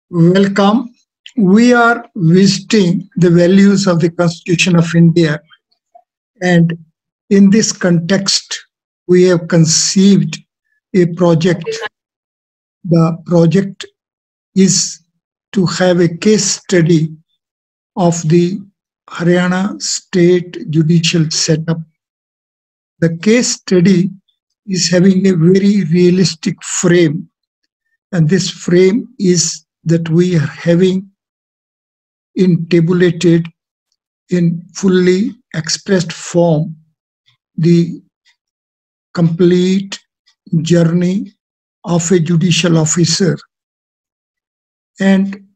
Welcome. We are visiting the values of the Constitution of India, and in this context, we have conceived a project. The project is to have a case study of the Haryana state judicial setup. The case study is having a very realistic frame, and this frame is that we are having in tabulated, in fully expressed form, the complete journey of a judicial officer. And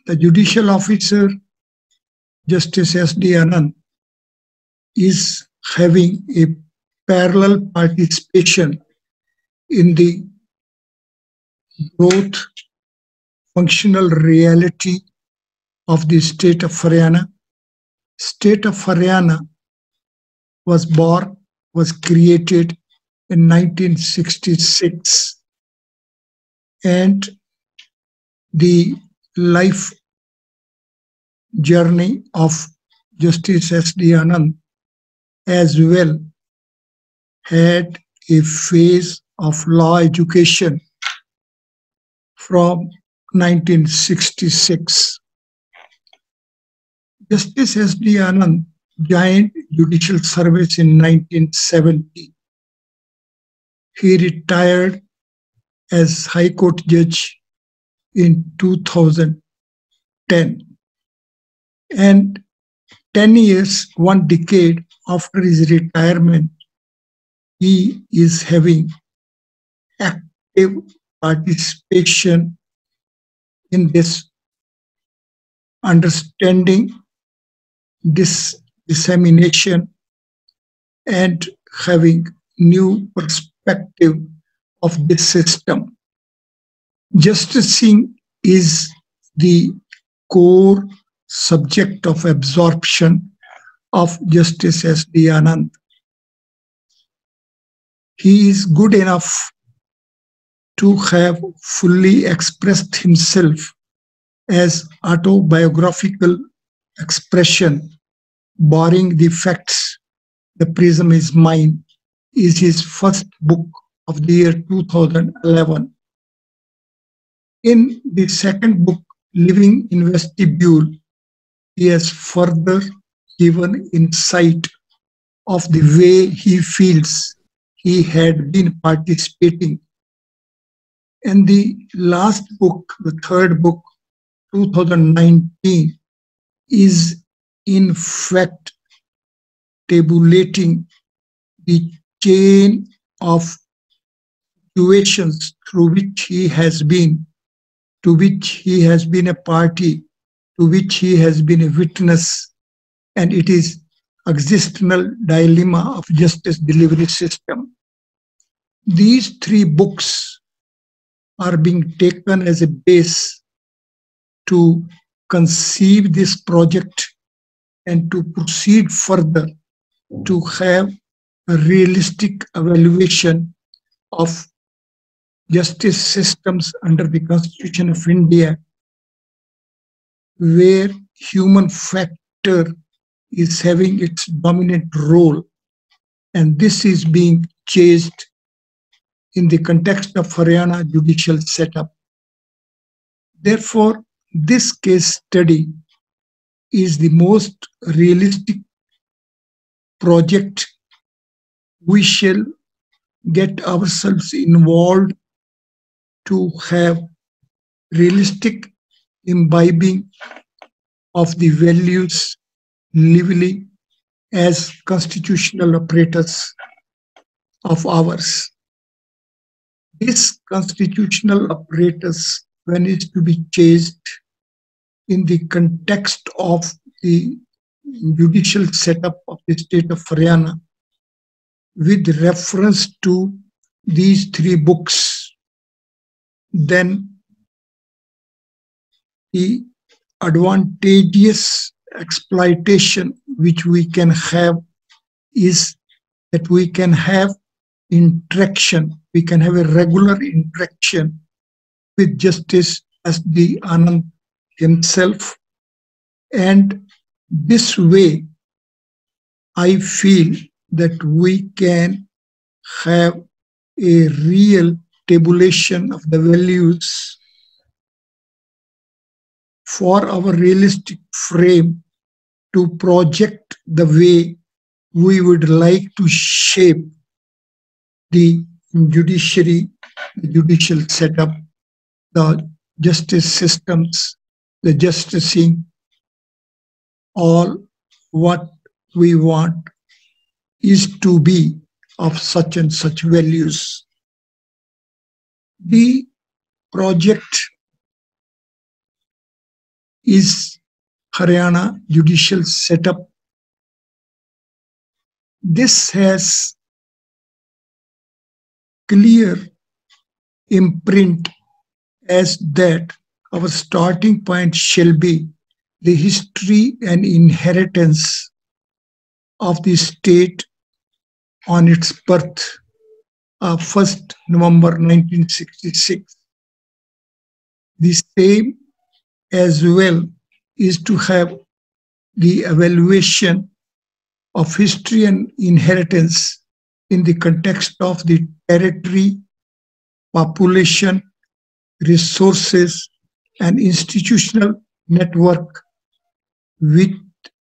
the judicial officer, Justice S.D. Anand, is having a parallel participation in the growth functional reality of the state of Haryana. State of Haryana was created in 1966, and the life journey of Justice S.D. Anand as well had a phase of law education from 1966. Justice S.D. Anand joined judicial service in 1970. He retired as High Court judge in 2010. And 10 years, 1 decade after his retirement, he is having active participation in this understanding, this dissemination, and having new perspective of this system. Justicing is the core subject of absorption of Justice S.D. Anand. He is good enough to have fully expressed himself as autobiographical expression, barring the facts, The Prism is Mine, is his first book of the year 2011. In the second book, Living in Vestibule, he has further given insight of the way he feels he had been participating. And the last book, the third book, 2019, is in fact tabulating the chain of situations through which he has been, to which he has been a party, to which he has been a witness, and it is existential dilemma of justice delivery system. These 3 books are being taken as a base to conceive this project and to proceed further to have a realistic evaluation of justice systems under the Constitution of India, where human factor is having its dominant role, and this is being chased in the context of Haryana judicial setup. Therefore, this case study is the most realistic project. We shall get ourselves involved to have realistic imbibing of the values lively as constitutional apparatus of ours. This constitutional apparatus, when it is to be chased in the context of the judicial setup of the state of Haryana, with reference to these 3 books, then the advantageous exploitation which we can have is that we can have interaction, we can have a regular interaction with Justice S.D. Anand himself. And this way, I feel that we can have a real tabulation of the values for our realistic frame to project the way we would like to shape the judiciary, the judicial setup, the justice systems, the justicing, all what we want is to be of such and such values. The project is Haryana judicial setup. This has clear imprint as that our starting point shall be the history and inheritance of the state on its birth, 1st November 1966. The same as well is to have the evaluation of history and inheritance in the context of the territory, population, resources, and institutional network with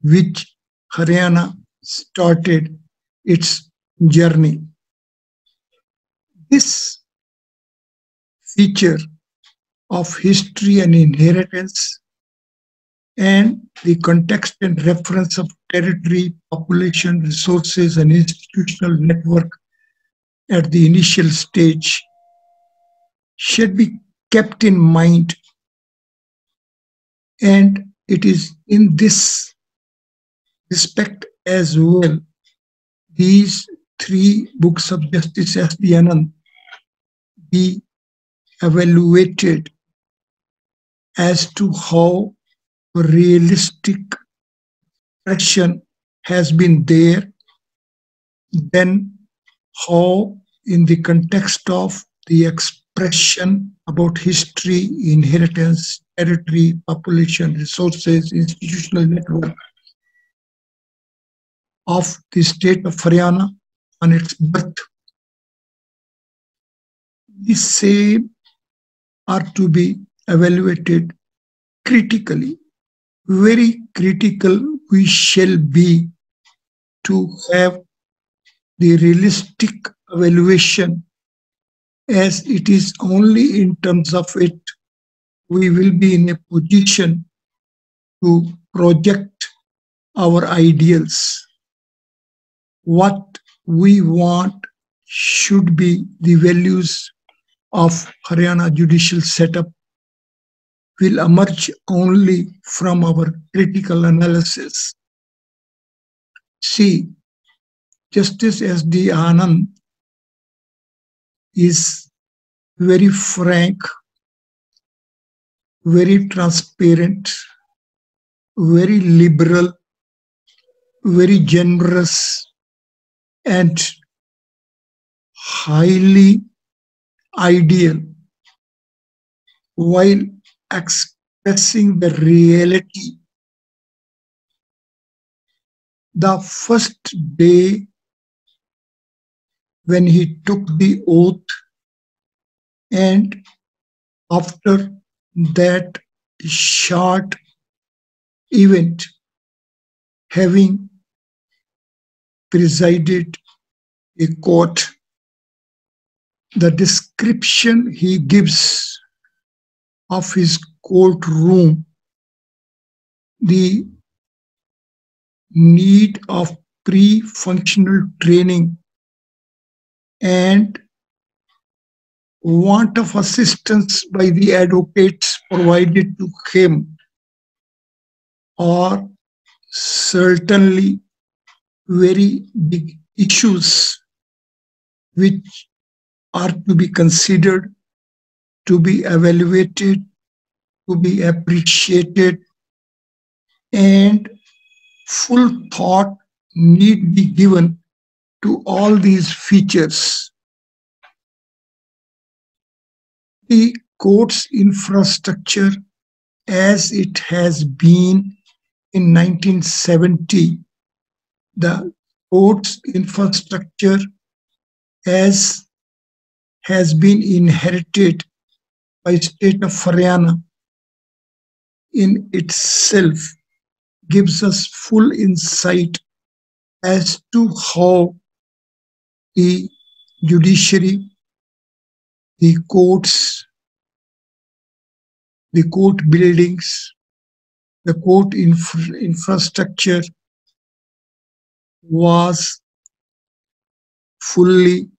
which Haryana started its journey. This feature of history and inheritance and the context and reference of territory, population, resources, and institutional network at the initial stage should be kept in mind. And it is in this respect as well, these three books of Justice S.D. Anand be evaluated as to how realistic expression has been there, then how in the context of the expression about history, inheritance, territory, population, resources, institutional network of the state of Haryana on its birth, the same are to be evaluated critically. Very critical we shall be to have the realistic evaluation, as it is only in terms of it we will be in a position to project our ideals. What we want should be the values of Haryana judicial setup will emerge only from our critical analysis. See, Justice S.D. Anand is very frank, very transparent, very liberal, very generous, and highly ideal, while expressing the reality. The first day when he took the oath, and after that short event, having presided a court, the description he gives of his courtroom, the need of pre-functional training and want of assistance by the advocates provided to him are certainly very big issues which are to be considered, to be evaluated, to be appreciated, and full thought need be given to all these features. The court's infrastructure as it has been in 1970, the court's infrastructure as has been inherited by state of Haryana in itself gives us full insight as to how the judiciary, the courts, the court buildings, the court infrastructure was fully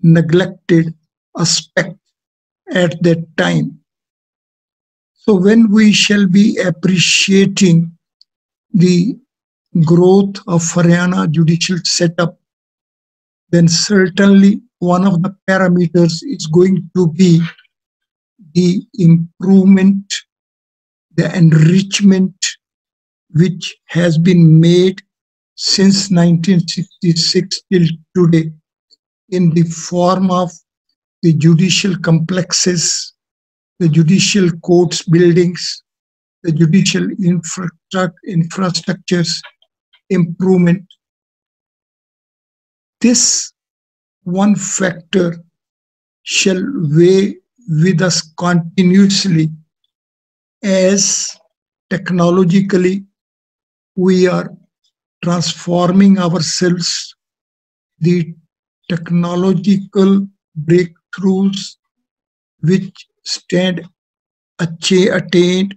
neglected aspect at that time. So when we shall be appreciating the growth of Haryana judicial setup, then certainly one of the parameters is going to be the improvement, the enrichment which has been made since 1966 till today in the form of the judicial complexes, the judicial courts buildings, the judicial infrastructures improvement. This one factor shall weigh with us continuously as technologically we are transforming ourselves. The technological breakthroughs which stand attained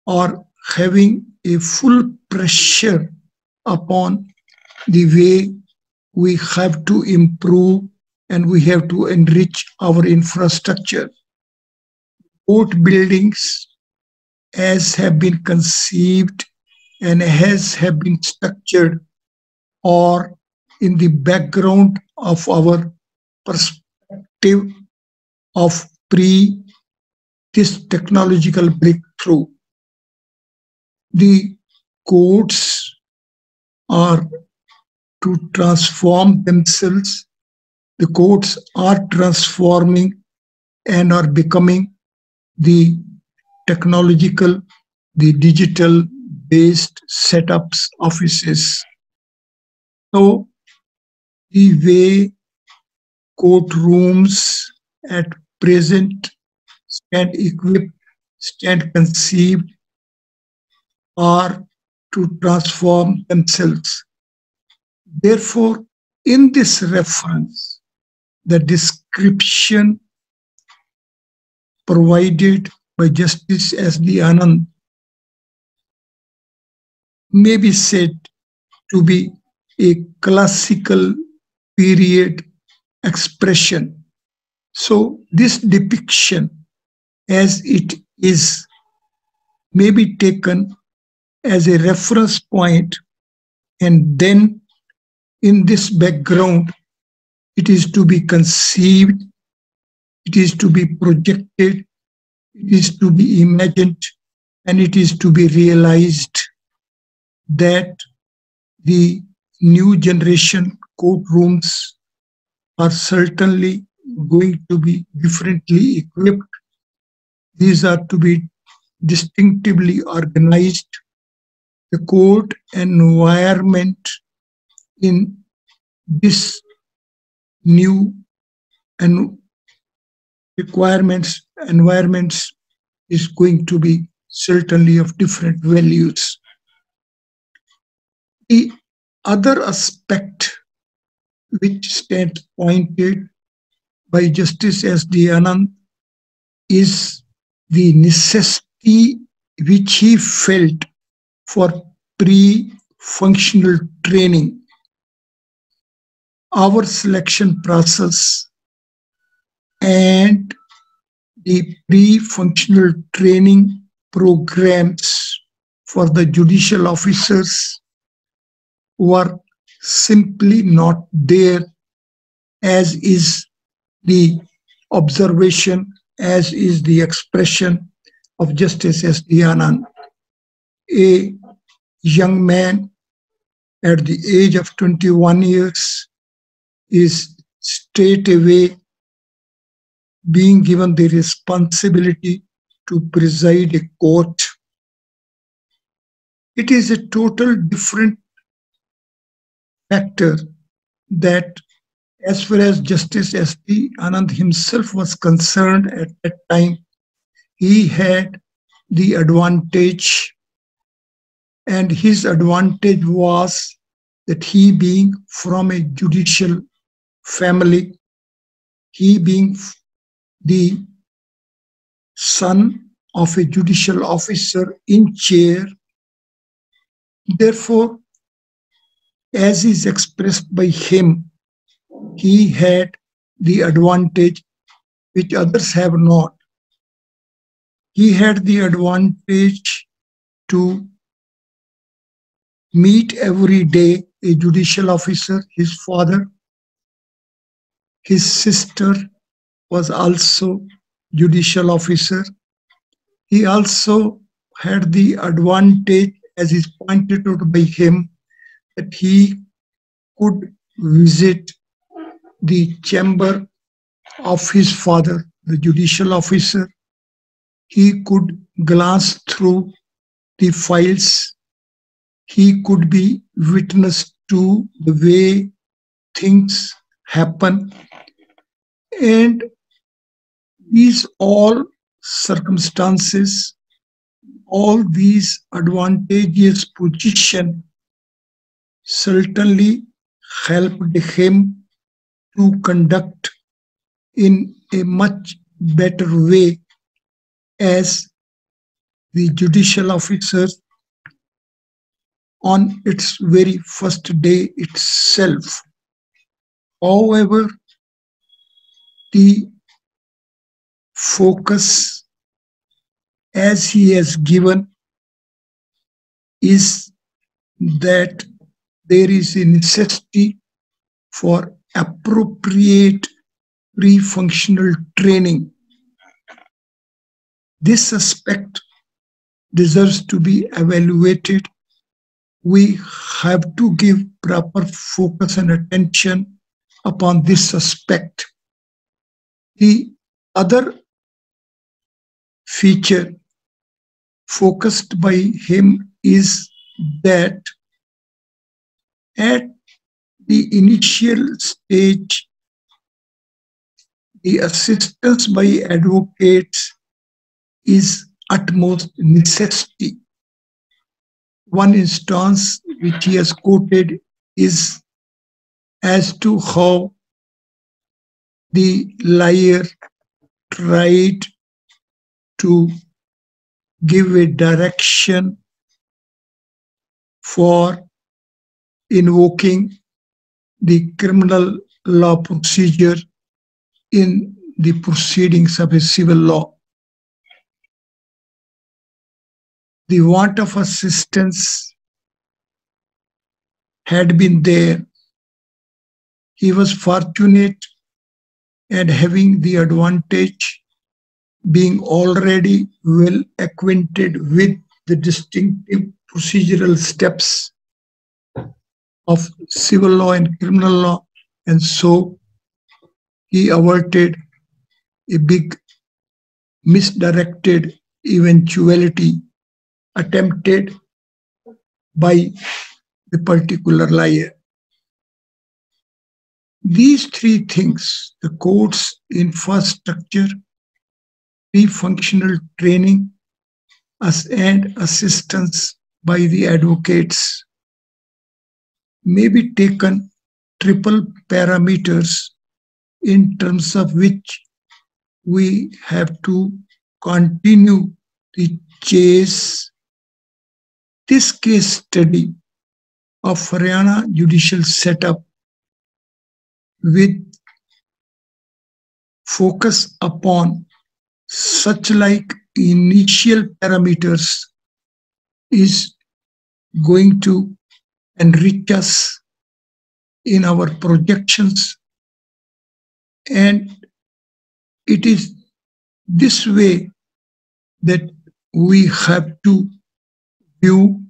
are having a full pressure upon the way we have to improve and we have to enrich our infrastructure. Court buildings as have been conceived and as have been structured or in the background of our perspective of this technological breakthrough. The courts are to transform themselves. The courts are transforming and are becoming the technological, the digital based setups, offices. So the way courtrooms at present stand equipped, stand conceived, are to transform themselves. Therefore, in this reference, the description provided by Justice S.D. Anand may be said to be a classical period expression. So this depiction as it is may be taken as a reference point, and then in this background it is to be conceived, it is to be projected, it is to be imagined, and it is to be realized that the new generation courtrooms are certainly going to be differently equipped. These are to be distinctively organized. The court environment in this new and environments is going to be certainly of different values. The other aspect which stands pointed by Justice S.D. Anand is the necessity which he felt for pre-functional training. Our selection process and the pre-functional training programs for the judicial officers were simply not there, as is the observation, as is the expression of Justice S.D. Anand. A young man at the age of 21 years is straight away being given the responsibility to preside a court. It is a total different factor that, as far as Justice S.P. Anand himself was concerned at that time, he had the advantage, and his advantage was that he being from a judicial family, he being the son of a judicial officer in chair. Therefore, as is expressed by him, he had the advantage which others have not. He had the advantage to meet every day a judicial officer, his father. His sister was also judicial officer. He also had the advantage, as is pointed out by him, that he could visit the chamber of his father, the judicial officer. He could glance through the files. He could be witness to the way things happen. And these all circumstances, all these advantageous position certainly helped him to conduct in a much better way as the judicial officer on its very first day itself. However, the focus as he has given is that there is a necessity for appropriate pre-functional training. This aspect deserves to be evaluated. We have to give proper focus and attention upon this aspect. The other feature focused by him is that at the initial stage, the assistance by advocates is utmost necessity. One instance which he has quoted is as to how the liar tried to give a direction for invoking the criminal law procedure in the proceedings of a civil law. The want of assistance had been there. He was fortunate at having the advantage, being already well acquainted with the distinctive procedural steps of civil law and criminal law, and so he averted a big misdirected eventuality attempted by the particular liar. These three things, the court's infrastructure, pre-functional training, and assistance by the advocates, may be taken triple parameters in terms of which we have to continue the chase. This case study of Haryana judicial setup with focus upon such like initial parameters is going to enrich us in our projections, and it is this way that we have to view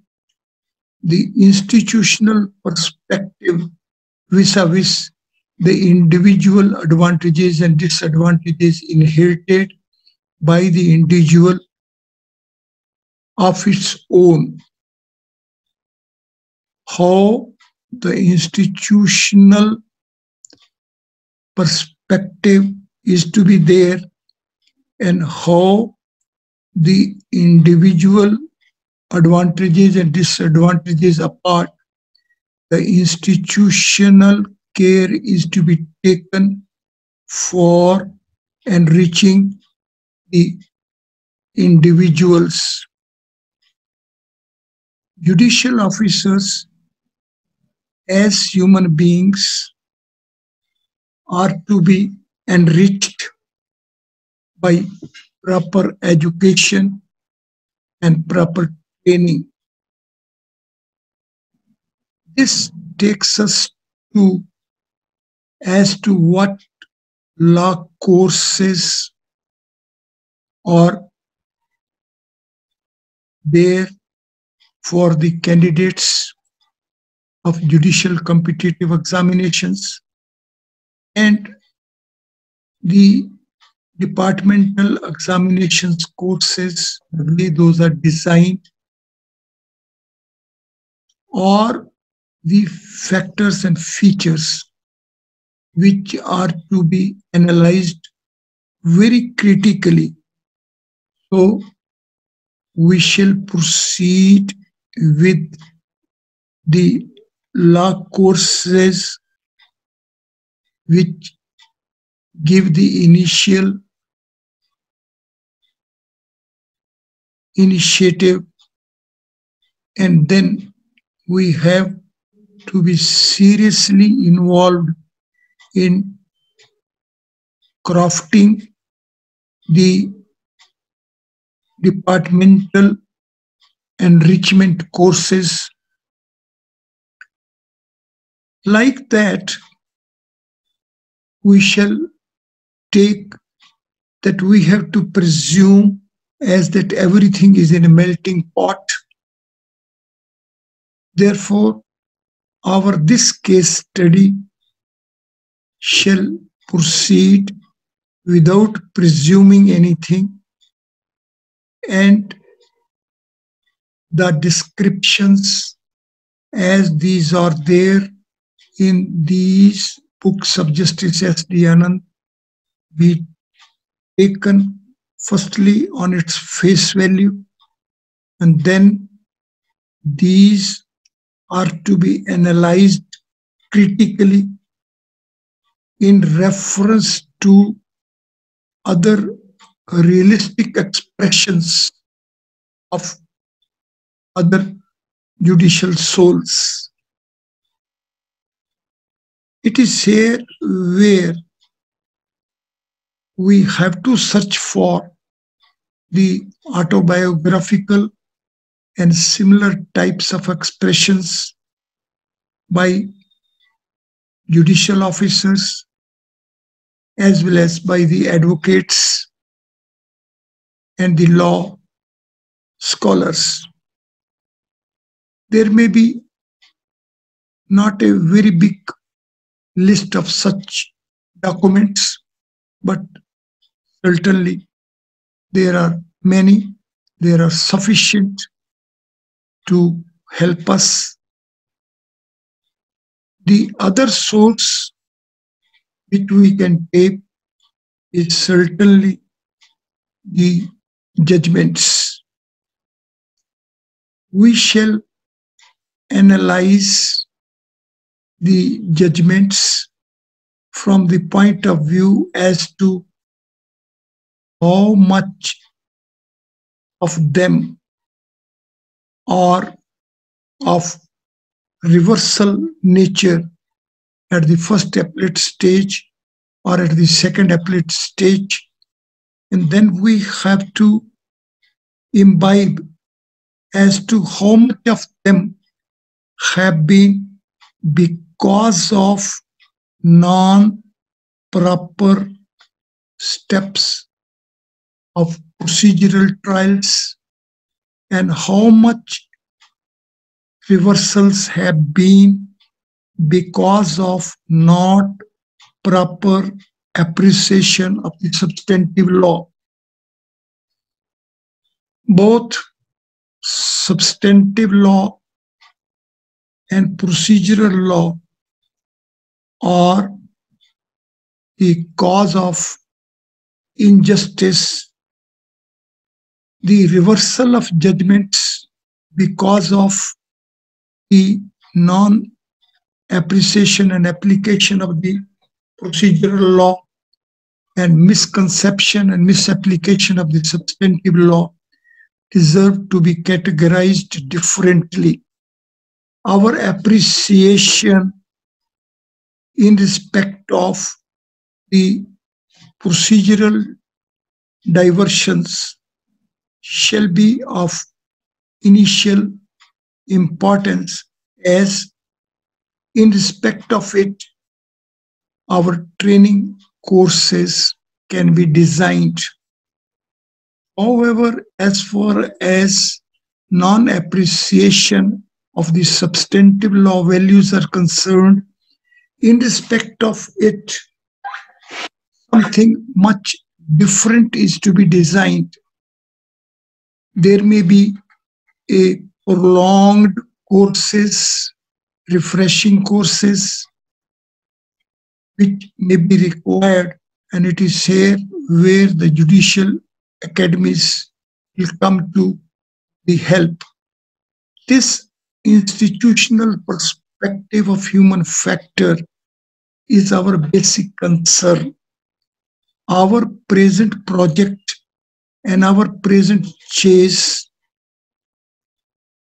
the institutional perspective vis-a-vis the individual advantages and disadvantages inherited by the individual of its own, how the institutional perspective is to be there, and how the individual advantages and disadvantages apart, the institutional care is to be taken for enriching the individuals. Judicial officers, as human beings, are to be enriched by proper education and proper training. This takes us to as to what law courses are there for the candidates of judicial competitive examinations, and the departmental examinations courses, the way those are designed, or the factors and features which are to be analyzed very critically. So we shall proceed with the law courses which give the initiative, and then we have to be seriously involved in crafting the departmental enrichment courses. Like that, we shall take that we have to presume as that everything is in a melting pot. Therefore, our this case study shall proceed without presuming anything, and the descriptions as these are there in these books of Justice S.D. Anand be taken firstly on its face value, and then these are to be analyzed critically in reference to other realistic expressions of other judicial souls. It is here where we have to search for the autobiographical and similar types of expressions by judicial officers as well as by the advocates and the law scholars. There may be not a very big list of such documents, but certainly there are many. There are sufficient to help us. The other source which we can take is certainly the judgments. We shall analyze the judgments from the point of view as to how much of them are of reversal nature at the first appellate stage or at the second appellate stage, and then we have to imbibe as to how much of them have been because of non-proper steps of procedural trials, and how much reversals have been because of not proper appreciation of the substantive law. Both substantive law and procedural law are the cause of injustice, the reversal of judgments because of the non-appreciation and application of the procedural law, and misconception and misapplication of the substantive law deserve to be categorized differently. Our appreciation in respect of the procedural diversions shall be of initial importance, as in respect of it, our training courses can be designed. However, as far as non-appreciation of the substantive law values are concerned, in respect of it, something much different is to be designed. There may be a prolonged courses, refreshing courses, which may be required, and it is here where the judicial academies will come to the help. This institutional perspective of human factor is our basic concern. Our present project and our present chase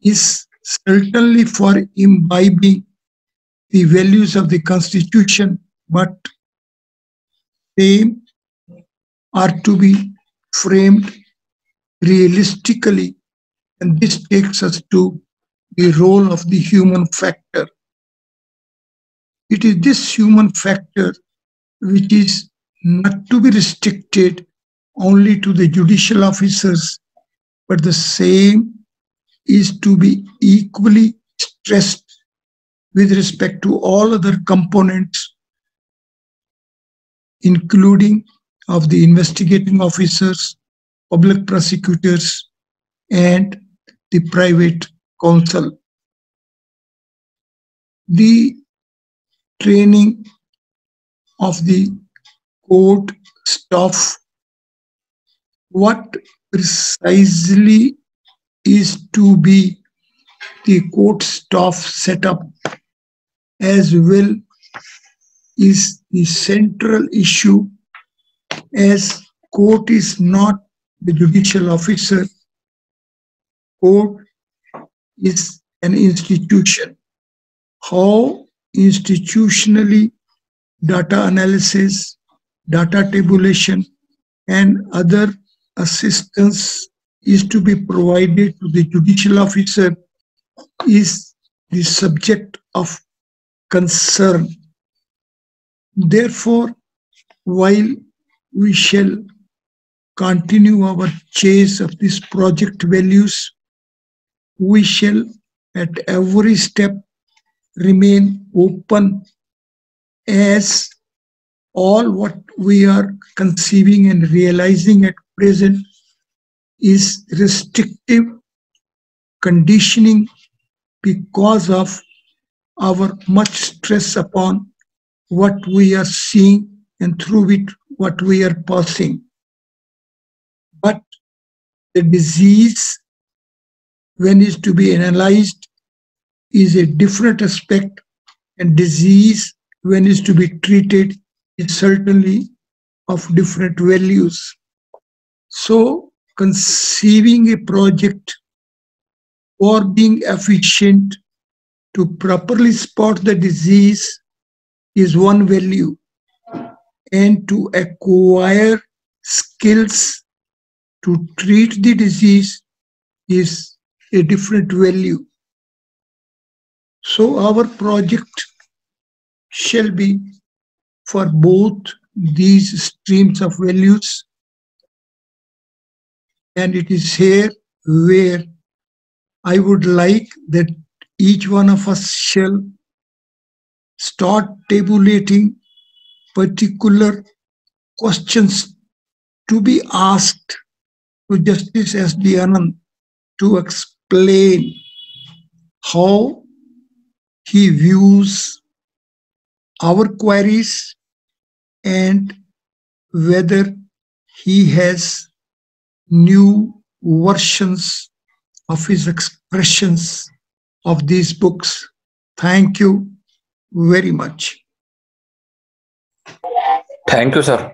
is certainly for imbibing the values of the Constitution, but they are to be framed realistically, and this takes us to the role of the human factor. It is this human factor which is not to be restricted only to the judicial officers, but the same is to be equally stressed with respect to all other components, including of the investigating officers, public prosecutors, and the private counsel. The training of the court staff, what precisely is to be the court staff setup as well is the central issue, as court is not the judicial officer. Court is an institution. How institutionally data analysis, data tabulation, and other assistance is to be provided to the judicial officer is the subject of concern. Therefore, while we shall continue our chase of these project values, we shall at every step remain open, as all what we are conceiving and realizing at present is restrictive conditioning because of our much stress upon what we are seeing and through it what we are passing. But the disease, when is to be analyzed, is a different aspect, and disease, when is to be treated, is certainly of different values. So, conceiving a project for being efficient to properly spot the disease is one value, and to acquire skills to treat the disease is a different value. So our project shall be for both these streams of values, and it is here where I would like that each one of us shall start tabulating particular questions to be asked to Justice S.D. Anand to explain how he views our queries and whether he has new versions of his expressions of these books. Thank you very much. Thank you, sir.